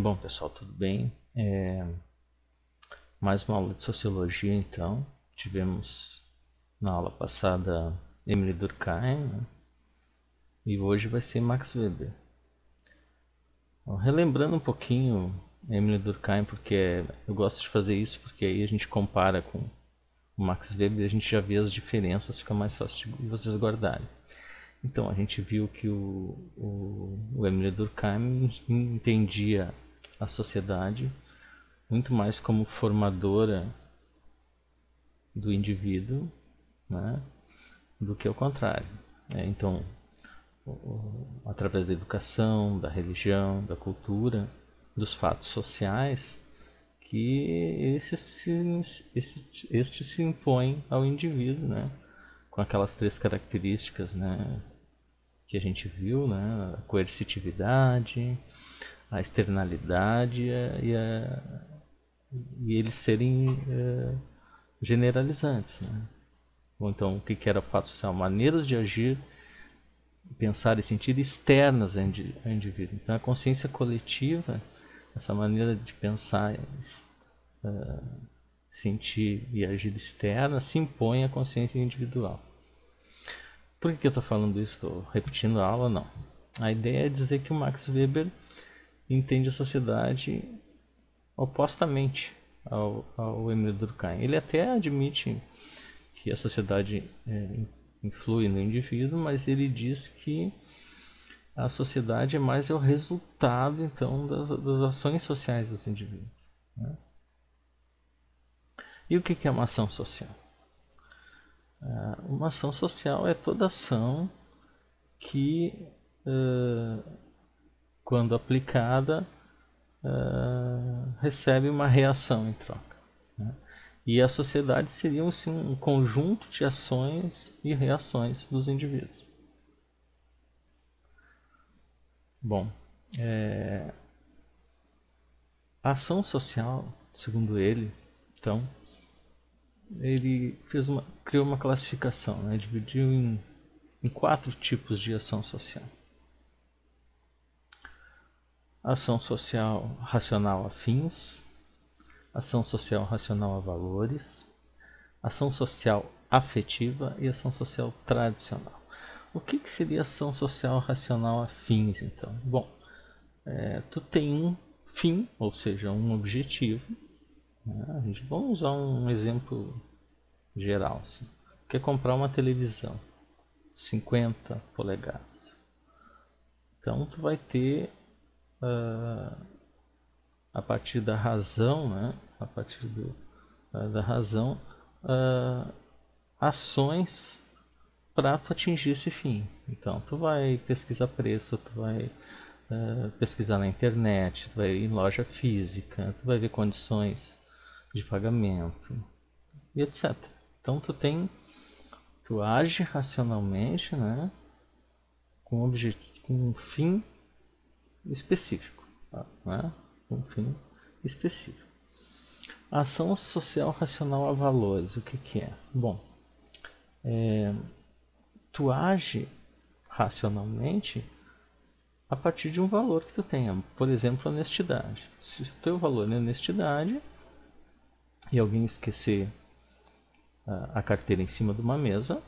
Bom, pessoal, tudo bem? Mais uma aula de sociologia, então. Tivemos na aula passada Emile Durkheim, né? E hoje vai ser Max Weber. Bom, relembrando um pouquinho Emile Durkheim, porque eu gosto de fazer isso, porque aí a gente compara com o Max Weber e a gente já vê as diferenças, fica mais fácil de vocês guardarem. Então, a gente viu que o Emile Durkheim entendia a sociedade muito mais como formadora do indivíduo, né, do que o contrário. Então, através da educação, da religião, da cultura, dos fatos sociais, que este se impõe ao indivíduo, né, com aquelas três características, né, que a gente viu, né, a coercitividade, a externalidade e eles serem generalizantes, né? Ou então, o que era o fato social? Maneiras de agir, pensar e sentir externas ao indivíduo. Então, a consciência coletiva, essa maneira de pensar, sentir e agir externa, se impõe à consciência individual. Por que eu estou falando isso? Estou repetindo a aula? Não. A ideia é dizer que o Max Weber entende a sociedade opostamente ao Emile Durkheim. Ele até admite que a sociedade influi no indivíduo, mas ele diz que a sociedade é mais o resultado, então, das ações sociais dos indivíduos, né? E o que é uma ação social? Uma ação social é toda ação que, quando aplicada, recebe uma reação em troca, né? E a sociedade seria um conjunto de ações e reações dos indivíduos. Bom, a ação social, segundo ele, então, ele criou uma classificação, né? Dividiu em 4 tipos de ação social. Ação social racional a fins, ação social racional a valores, ação social afetiva e ação social tradicional. O que seria ação social racional a fins, então? Bom, tu tem um fim, ou seja, um objetivo, né? Vamos usar um exemplo geral. Assim. Quer comprar uma televisão 50 polegadas. Então tu vai ter a partir da razão, né? A partir da razão, ações para tu atingir esse fim. Então tu vai pesquisar preço, tu vai pesquisar na internet, tu vai ir em loja física, tu vai ver condições de pagamento e etc. Então tu age racionalmente, né, com um fim específico, né, um fim específico. A ação social racional a valores, o que é? Bom, tu age racionalmente a partir de um valor que tu tenha. Por exemplo, honestidade. Se o teu valor é honestidade e alguém esquecer a carteira em cima de uma mesa,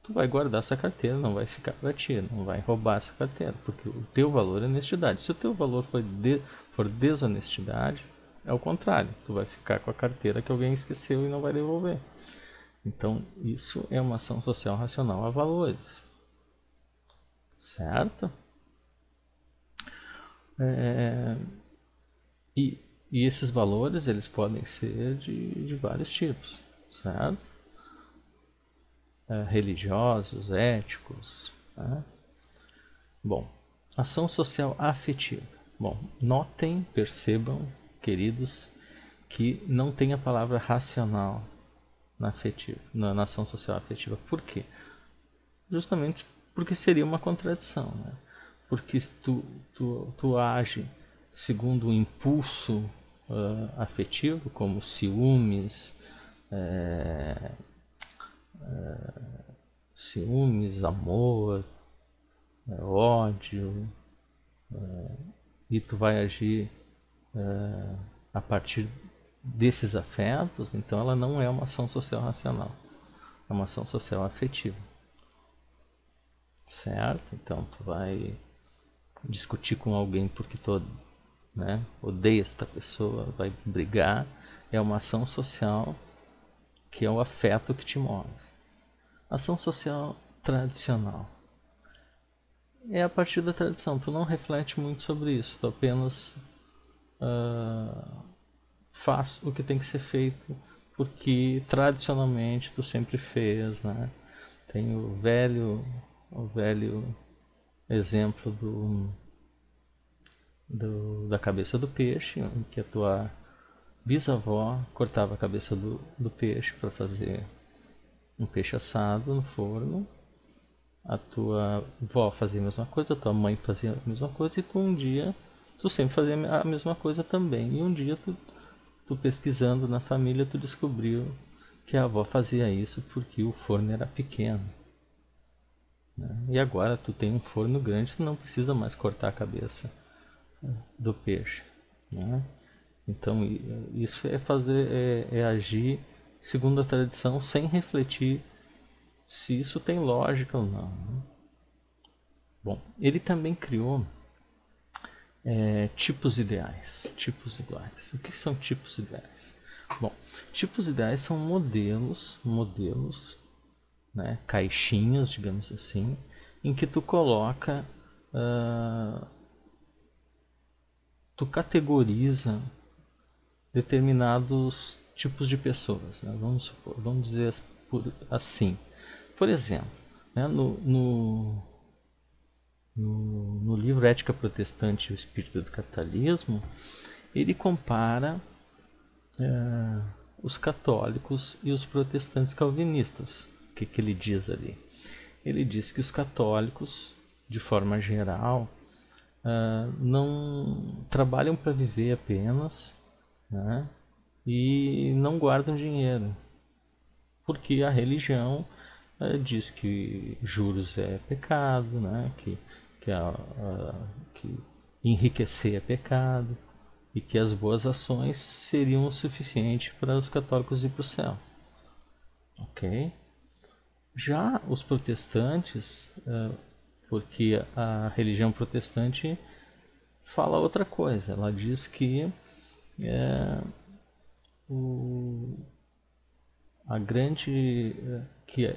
tu vai guardar essa carteira, não vai ficar para ti, não vai roubar essa carteira, porque o teu valor é honestidade. Se o teu valor for desonestidade, é o contrário, tu vai ficar com a carteira que alguém esqueceu e não vai devolver. Então, isso é uma ação social racional a valores. Certo? E esses valores, eles podem ser de vários tipos, certo? Religiosos, éticos, tá? Bom, ação social afetiva. Bom, notem, percebam, queridos, que não tem a palavra racional na ação social afetiva. Por quê? Justamente porque seria uma contradição, né? Porque tu age segundo o impulso afetivo, como ciúmes, amor, ódio, e tu vai agir a partir desses afetos, então ela não é uma ação social racional, é uma ação social afetiva, certo? Então tu vai discutir com alguém porque tu, né, odeia esta pessoa, vai brigar, é uma ação social que é o afeto que te move. Ação social tradicional é a partir da tradição, tu não reflete muito sobre isso, tu apenas faz o que tem que ser feito porque tradicionalmente tu sempre fez, né? Tem o velho exemplo da cabeça do peixe, em que a tua bisavó cortava a cabeça do peixe para fazer um peixe assado no forno. A tua avó fazia a mesma coisa, a tua mãe fazia a mesma coisa e tu sempre fazia a mesma coisa também. E um dia tu pesquisando na família, tu descobriu que a avó fazia isso porque o forno era pequeno. Né? E agora tu tem um forno grande, tu não precisa mais cortar a cabeça do peixe. Né? Então isso é agir segundo a tradição sem refletir se isso tem lógica ou não. Né? Bom, ele também criou tipos ideais. Tipos iguais. O que são tipos ideais? Bom, tipos ideais são modelos, né, caixinhas, digamos assim, em que tu coloca, tu categoriza determinados tipos de pessoas. Né? Vamos dizer assim. Por exemplo, né, no livro Ética Protestante e o Espírito do Capitalismo, ele compara os católicos e os protestantes calvinistas. O que ele diz ali? Ele diz que os católicos, de forma geral, não trabalham para viver apenas, né, e não guardam dinheiro, porque a religião diz que juros é pecado, né, que enriquecer é pecado e que as boas ações seriam o suficiente para os católicos ir para o céu. Ok? Já os protestantes, porque a religião protestante fala outra coisa. Ela diz que a grande que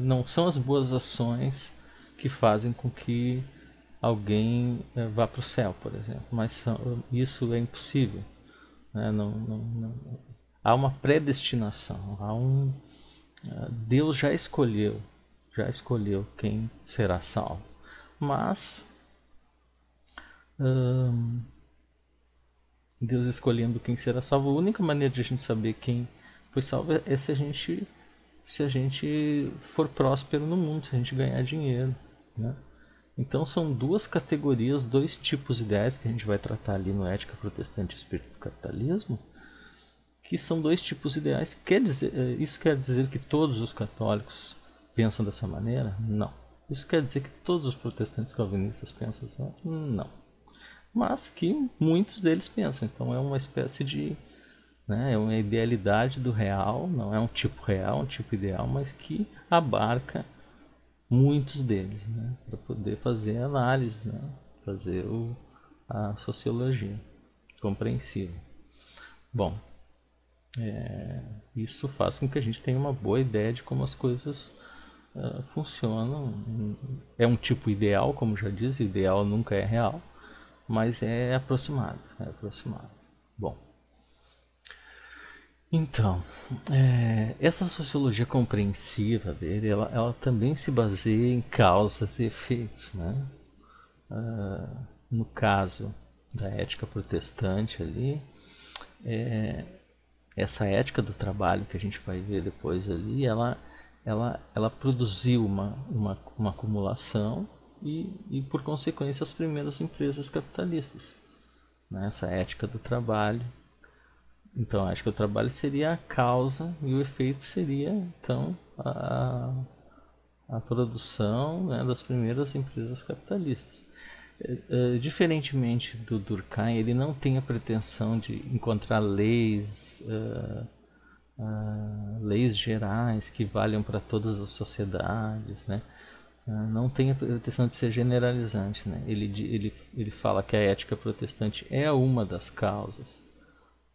não são as boas ações que fazem com que alguém vá para o céu, por exemplo, mas isso é impossível, né? Há uma predestinação, Deus já escolheu quem será salvo, mas Deus escolhendo quem será salvo, a única maneira de a gente saber quem foi salvo é se a gente for próspero no mundo, se a gente ganhar dinheiro, né? Então são duas categorias, dois tipos ideais que a gente vai tratar ali no Ética Protestante e Espírito do Capitalismo, que são dois tipos ideais. Isso quer dizer que todos os católicos pensam dessa maneira? Não. Isso quer dizer que todos os protestantes calvinistas pensam dessa maneira? Não. Mas que muitos deles pensam. Então é uma espécie de, né, é uma idealidade do real, não é um tipo real, um tipo ideal, mas que abarca muitos deles, né, para poder fazer a análise, né, fazer a sociologia compreensiva. Bom, isso faz com que a gente tenha uma boa ideia de como as coisas funcionam. É um tipo ideal, como já disse, ideal nunca é real, mas é aproximado. Bom, então, essa sociologia compreensiva dele, ela também se baseia em causas e efeitos, né? No caso da ética protestante ali, essa ética do trabalho que a gente vai ver depois ali, ela produziu uma acumulação e por consequência as primeiras empresas capitalistas, né? Essa ética do trabalho. Então acho que o trabalho seria a causa e o efeito seria então a produção, né, das primeiras empresas capitalistas. Diferentemente do Durkheim, ele não tem a pretensão de encontrar leis gerais que valham para todas as sociedades, né? Não tem a pretensão de ser generalizante, né? Ele fala que a ética protestante é uma das causas,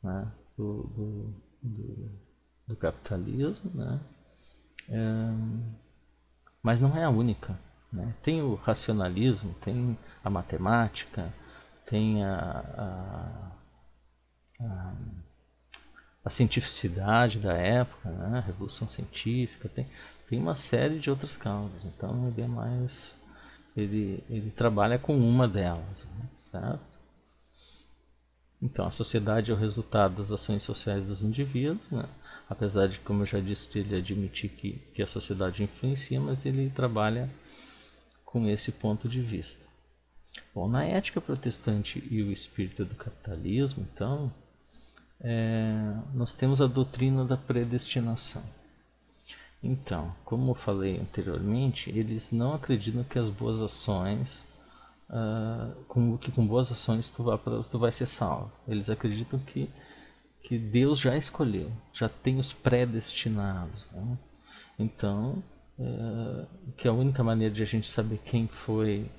né, do capitalismo, né? Mas não é a única, né? Tem o racionalismo, tem a matemática, tem a cientificidade da época, né? A revolução científica, tem uma série de outras causas. Então ele é mais, ele trabalha com uma delas, né? Certo? Então a sociedade é o resultado das ações sociais dos indivíduos, né? Apesar de, como eu já disse, ele admitir que a sociedade influencia, mas ele trabalha com esse ponto de vista. Bom, na ética protestante e o espírito do capitalismo, então, nós temos a doutrina da predestinação. Então, como eu falei anteriormente, eles não acreditam que as boas ações, que com boas ações tu vai ser salvo. Eles acreditam que Deus já escolheu, já tem os predestinados, né? Então, que a única maneira de a gente saber quem foi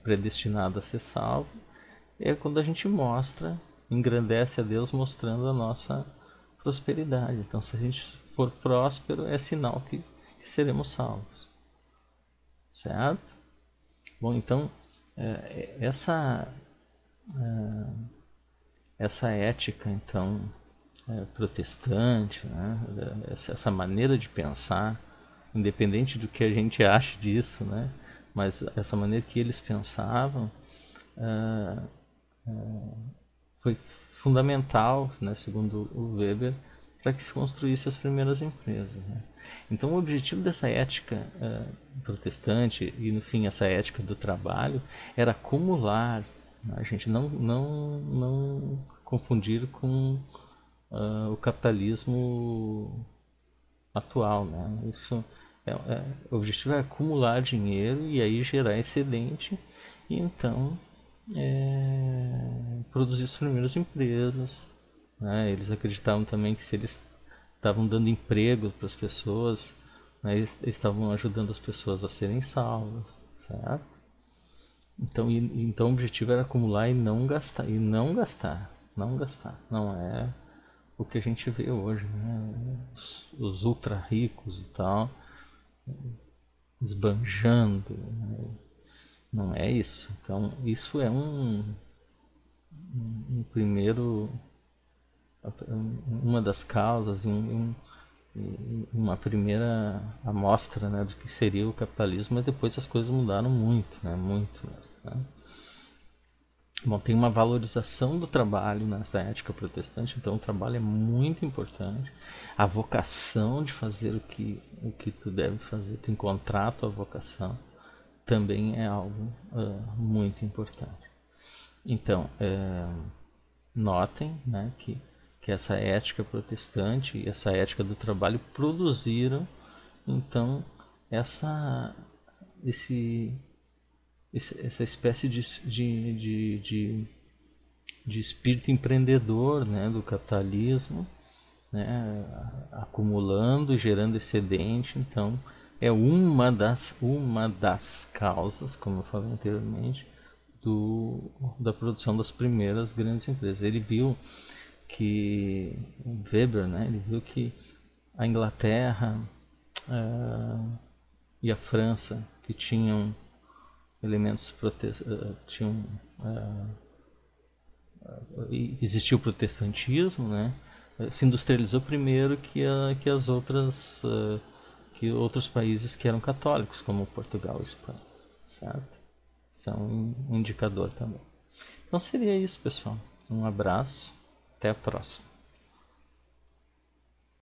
predestinado a ser salvo é quando a gente engrandece a Deus mostrando a nossa prosperidade. Então, se a gente for próspero, é sinal que seremos salvos. Certo? Bom, então, essa ética, então, protestante, né? Essa maneira de pensar, independente do que a gente ache disso, né? Mas essa maneira que eles pensavam foi fundamental, né, segundo o Weber, para que se construísse as primeiras empresas, né? Então, o objetivo dessa ética protestante e, no fim, essa ética do trabalho era acumular, né? A gente não confundir com o capitalismo atual, né? O objetivo é acumular dinheiro e aí gerar excedente e então produzir as primeiras empresas, né? Eles acreditavam também que se eles estavam dando emprego para as pessoas, né, eles estavam ajudando as pessoas a serem salvas, certo? Então o objetivo era acumular e não gastar, não gastar. Não é o que a gente vê hoje, né? Os ultra ricos e tal, esbanjando, né? Não é isso. Então isso é um primeiro, uma das causas, uma primeira amostra, né, do que seria o capitalismo, mas depois as coisas mudaram muito, né? Muito, né? Bom, tem uma valorização do trabalho nessa ética protestante, então o trabalho é muito importante. A vocação de fazer o que tu deve fazer, tu encontrar a tua vocação, também é algo muito importante. Então, notem, né, que essa ética protestante e essa ética do trabalho produziram, então, essa espécie de espírito empreendedor, né, do capitalismo, né, acumulando e gerando excedente. Então, é uma das causas, como eu falei anteriormente, da produção das primeiras grandes empresas. Ele viu que Weber, né, ele viu que a Inglaterra e a França, que tinham elementos tinham existia o protestantismo, né, se industrializou primeiro que as outras que outros países que eram católicos, como Portugal e Espanha, certo? São um indicador também. Então seria isso, pessoal. Um abraço, até a próxima.